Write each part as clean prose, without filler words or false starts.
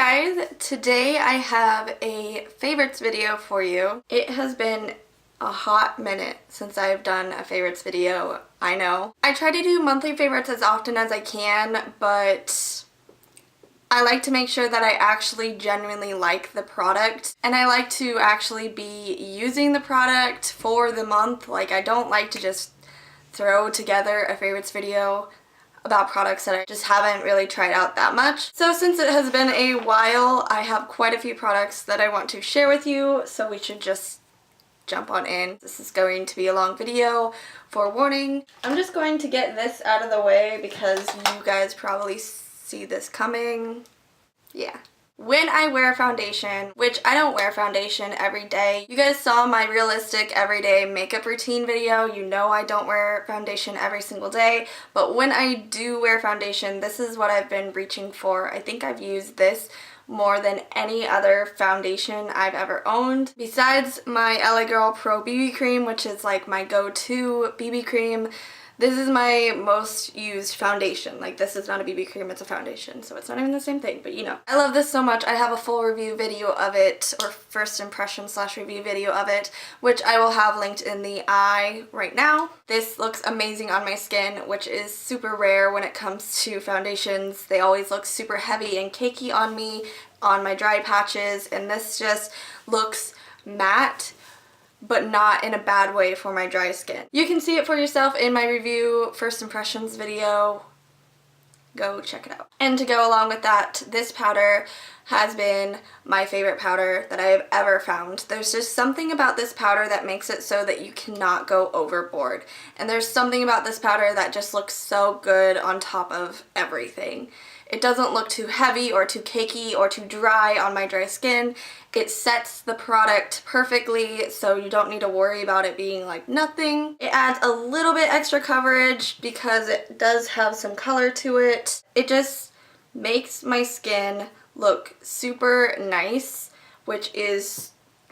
guys, today I have a favorites video for you. It has been a hot minute since I've done a favorites video, I know. I try to do monthly favorites as often as I can, but I like to make sure that I actually genuinely like the product, and I like to actually be using the product for the month. Like, I don't like to just throw together a favorites video about products that I just haven't really tried out that much. So since it has been a while, I have quite a few products that I want to share with you, so we should just jump on in. This is going to be a long video, forewarning. I'm just going to get this out of the way because you guys probably see this coming. Yeah. When I wear foundation, which I don't wear foundation every day. You guys saw my realistic everyday makeup routine video. You know I don't wear foundation every single day, but when I do wear foundation, this is what I've been reaching for. I think I've used this more than any other foundation I've ever owned. Besides my LA Girl Pro BB cream, which is like my go-to BB cream, this is my most used foundation. Like, this is not a BB cream, it's a foundation, so it's not even the same thing, but you know. I love this so much. I have a full review video of it, or first impression / review video of it, which I will have linked in the eye right now. This looks amazing on my skin, which is super rare when it comes to foundations. They always look super heavy and cakey on me, on my dry patches, and this just looks matte, but not in a bad way for my dry skin. You can see it for yourself in my review first impressions video. Go check it out. And to go along with that, this powder has been my favorite powder that I have ever found. There's just something about this powder that makes it so that you cannot go overboard. And there's something about this powder that just looks so good on top of everything. It doesn't look too heavy or too cakey or too dry on my dry skin. It sets the product perfectly, so you don't need to worry about it being like nothing. It adds a little bit extra coverage because it does have some color to it. It just makes my skin look super nice, which is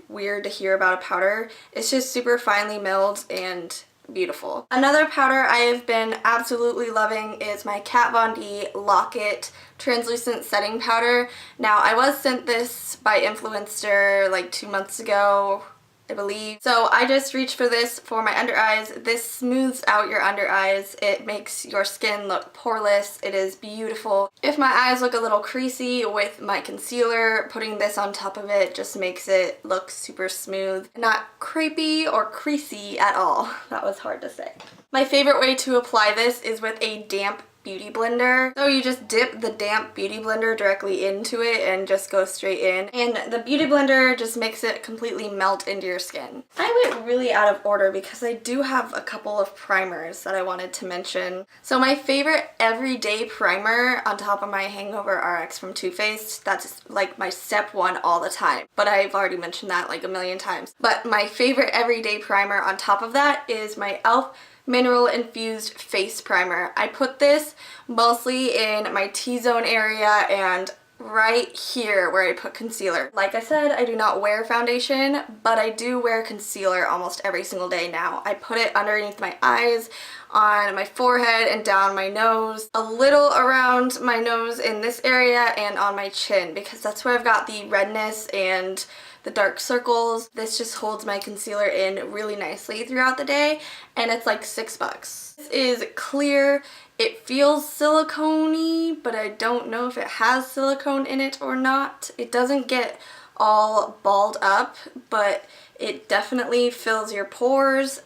weird to hear about a powder. It's just super finely milled and beautiful. Another powder I have been absolutely loving is my Kat Von D Lock-It Translucent Setting Powder. Now, I was sent this by Influencer like 2 months ago, I believe. So I just reached for this for my under eyes. This smooths out your under eyes. It makes your skin look poreless. It is beautiful. If my eyes look a little creasy with my concealer, putting this on top of it just makes it look super smooth. Not crepey or creasy at all. That was hard to say. My favorite way to apply this is with a damp beauty blender. So you just dip the damp beauty blender directly into it and just go straight in. And the beauty blender just makes it completely melt into your skin. I went really out of order because I do have a couple of primers that I wanted to mention. So my favorite everyday primer on top of my Hangover RX from Too Faced, that's like my step one all the time. But I've already mentioned that like a million times. But my favorite everyday primer on top of that is my e.l.f. Mineral Infused Face Primer. I put this mostly in my T-zone area and right here where I put concealer. Like I said, I do not wear foundation, but I do wear concealer almost every single day now. I put it underneath my eyes, on my forehead, and down my nose, a little around my nose in this area, and on my chin, because that's where I've got the redness and the dark circles. This just holds my concealer in really nicely throughout the day, and it's like $6. This is clear. It feels silicone-y, but I don't know if it has silicone in it or not. It doesn't get all balled up, but it definitely fills your pores.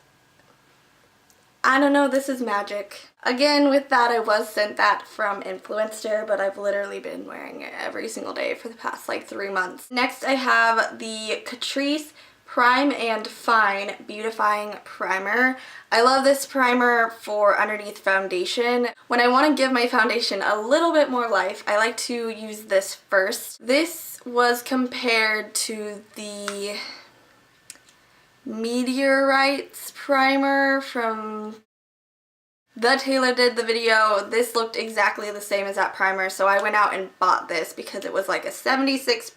I don't know, this is magic. Again, with that, I was sent that from Influencer, but I've literally been wearing it every single day for the past like 3 months. Next, I have the Catrice Prime and Fine Beautifying Primer. I love this primer for underneath foundation. When I want to give my foundation a little bit more life, I like to use this first. This was compared to the Meteorites primer from The Taylor Did the Video. This looked exactly the same as that primer, so I went out and bought this because it was like a $76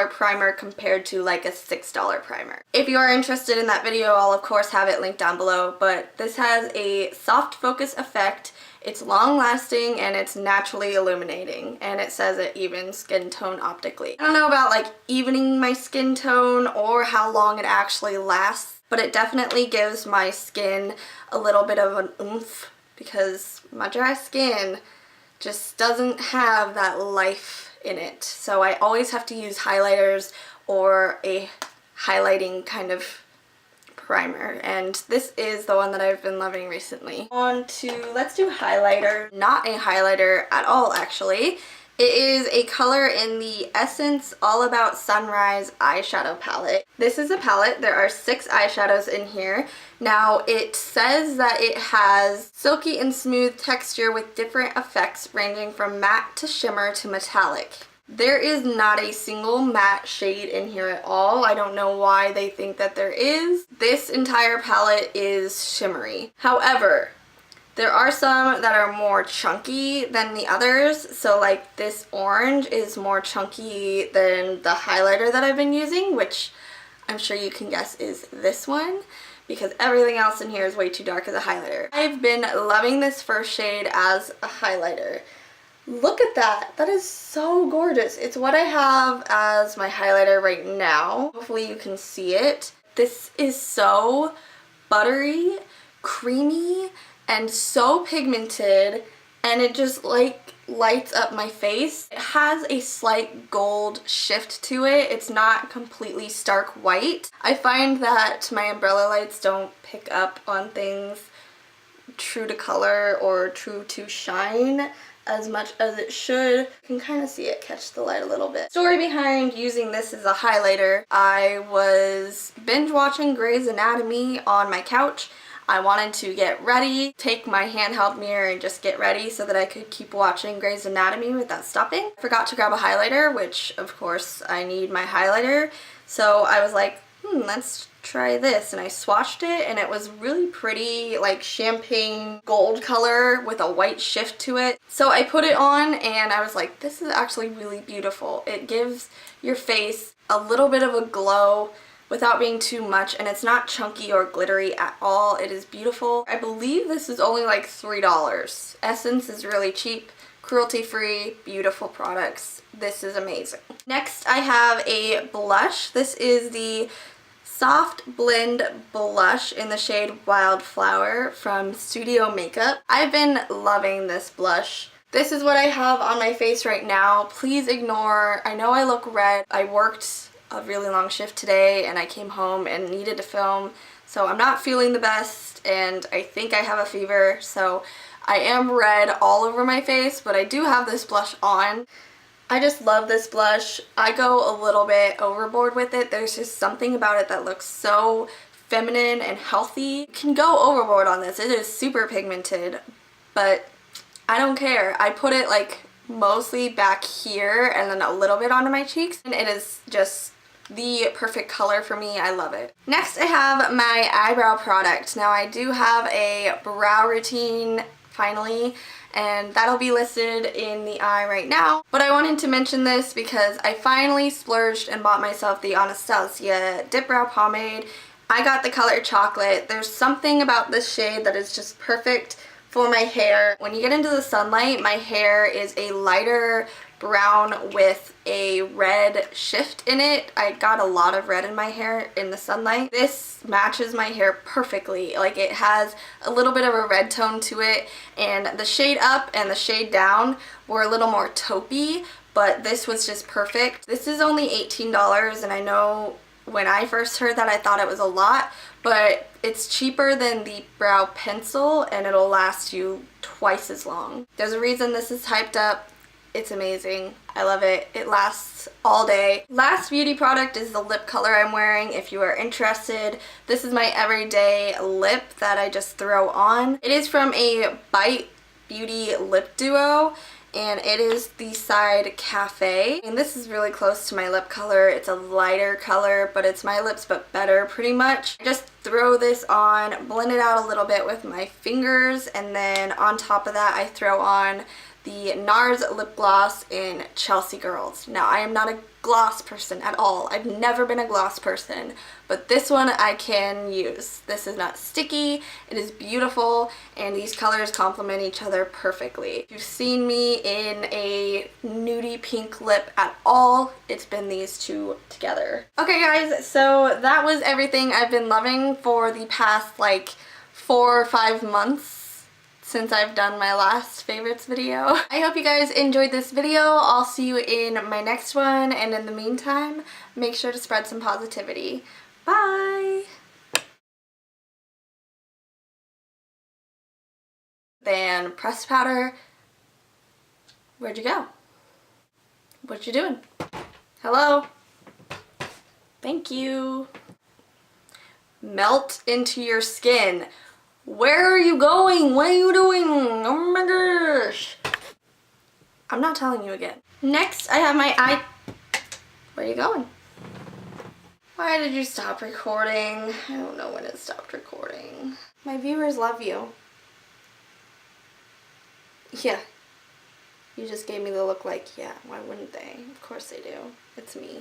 primer compared to like a $6 primer. If you are interested in that video, I'll of course have it linked down below, but this has a soft focus effect It's long lasting and it's naturally illuminating, and it says it evens skin tone optically. I don't know about like evening my skin tone or how long it actually lasts, but it definitely gives my skin a little bit of an oomph because my dry skin just doesn't have that life in it. So I always have to use highlighters or a highlighting kind of primer, and this is the one that I've been loving recently. On to, let's do highlighter. Not a highlighter at all, actually. It is a color in the Essence All About Sunrise eyeshadow palette. This is a palette. There are 6 eyeshadows in here. Now, it says that it has silky and smooth texture with different effects ranging from matte to shimmer to metallic. There is not a single matte shade in here at all. I don't know why they think that there is. This entire palette is shimmery. However, there are some that are more chunky than the others. So like this orange is more chunky than the highlighter that I've been using, which I'm sure you can guess is this one, because everything else in here is way too dark as a highlighter. I've been loving this first shade as a highlighter. Look at that. That is so gorgeous. It's what I have as my highlighter right now. Hopefully you can see it. This is so buttery, creamy, and so pigmented, and it just like lights up my face. It has a slight gold shift to it. It's not completely stark white. I find that my umbrella lights don't pick up on things true to color or true to shine as much as it should. You can kind of see it catch the light a little bit. Story behind using this as a highlighter. I was binge watching Grey's Anatomy on my couch. I wanted to get ready, take my handheld mirror and just get ready so that I could keep watching Grey's Anatomy without stopping. I forgot to grab a highlighter, which of course I need my highlighter. So I was like, let's try this, and I swatched it, and it was really pretty, like champagne gold color with a white shift to it. So I put it on and I was like, this is actually really beautiful. It gives your face a little bit of a glow without being too much, and it's not chunky or glittery at all. It is beautiful. I believe this is only like $3. Essence is really cheap, cruelty-free, beautiful products. This is amazing. Next, I have a blush. This is the Softblend blush in the shade Wildflower from StudioMakeup. I've been loving this blush. This is what I have on my face right now. Please ignore, I know I look red. I worked a really long shift today and I came home and needed to film, so I'm not feeling the best and I think I have a fever, so I am red all over my face, but I do have this blush on. I just love this blush. I go a little bit overboard with it. There's just something about it that looks so feminine and healthy. You can go overboard on this. It is super pigmented, but I don't care. I put it like mostly back here and then a little bit onto my cheeks, and it is just the perfect color for me. I love it. Next, I have my eyebrow product. Now, I do have a brow routine finally, and that'll be listed in the eye right now. But I wanted to mention this because I finally splurged and bought myself the Anastasia DipBrow pomade. I got the color chocolate. There's something about this shade that is just perfect for my hair. When you get into the sunlight, my hair is a lighter brown with a red shift in it. I got a lot of red in my hair in the sunlight. This matches my hair perfectly. Like, it has a little bit of a red tone to it, and the shade up and the shade down were a little more taupey, but this was just perfect. This is only $18, and I know when I first heard that I thought it was a lot, but it's cheaper than the brow pencil and it'll last you twice as long. There's a reason this is hyped up. It's amazing. I love it. It lasts all day. Last beauty product is the lip color I'm wearing if you are interested. This is my everyday lip that I just throw on. It is from a Bite Beauty lip duo, and it is the Side Cafe. And this is really close to my lip color. It's a lighter color, but it's my lips but better pretty much. I just throw this on, blend it out a little bit with my fingers, and then on top of that I throw on the Nars lip gloss in Chelsea Girls. Now, I am not a gloss person at all. I've never been a gloss person, but this one I can use. This is not sticky, it is beautiful, and these colors complement each other perfectly. If you've seen me in a nudie pink lip at all, it's been these two together. Okay guys, so that was everything I've been loving for the past like 4 or 5 months since I've done my last favorites video. I hope you guys enjoyed this video. I'll see you in my next one, and in the meantime, make sure to spread some positivity. Bye! Then pressed powder. Where'd you go? What you doing? Hello? Thank you. Melt into your skin. Where are you going? What are you doing? Oh my gosh. I'm not telling you again. Next, I have my eye... Where are you going? Why did you stop recording? I don't know when it stopped recording. My viewers love you. Yeah. You just gave me the look like, yeah, why wouldn't they? Of course they do. It's me.